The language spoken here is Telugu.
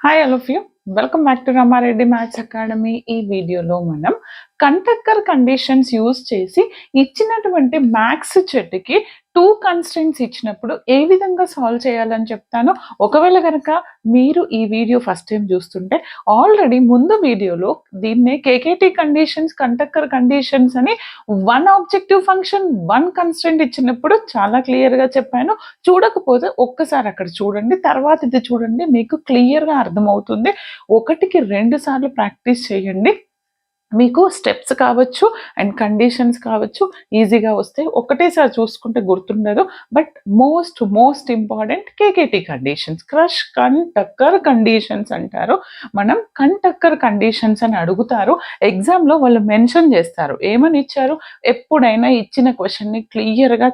Hi all of you. Welcome back to Rama Reddy maths academy. ఈ వీడియోలో మనం కంటక్కర్ కండిషన్స్ యూజ్ చేసి ఇచ్చినటువంటి మ్యాథ్స్ చెట్టుకి 2 కన్స్ట్రెంట్స్ ఇచ్చినప్పుడు ఏ విధంగా సాల్వ్ చేయాలని చెప్తాను. ఒకవేళ కనుక మీరు ఈ వీడియో ఫస్ట్ టైం చూస్తుంటే ఆల్రెడీ ముందు వీడియోలో దీన్నే కేకేటీ కండిషన్స్, కంటక్కర్ కండిషన్స్ అని 1 ఆబ్జెక్టివ్ ఫంక్షన్ 1 కన్స్ట్రెంట్ ఇచ్చినప్పుడు చాలా క్లియర్‌గా చెప్పాను. చూడకపోతే ఒక్కసారి అక్కడ చూడండి. తర్వాత ఇది చూడండి. మీకు క్లియర్‌గా అర్థమవుతుంది. 1కి 2 సార్లు ప్రాక్టీస్ చేయండి. మీకు స్టెప్స్ కావచ్చు అండ్ కండిషన్స్ కావచ్చు ఈజీగా వస్తాయి. ఒకటేసారి చూసుకుంటే గుర్తుండదు. But most important KKT conditions, Karush Kuhn Tucker conditions అంటారు. మనం కంటక్కర్ కండిషన్స్ అని అడుగుతారు. ఎగ్జామ్‌లో వాళ్ళు మెన్షన్ చేస్తారు. ఏమని ఇచ్చారు? ఎప్పుడైనా ఇచ్చిన క్వెషన్‌ని క్లియర్‌గా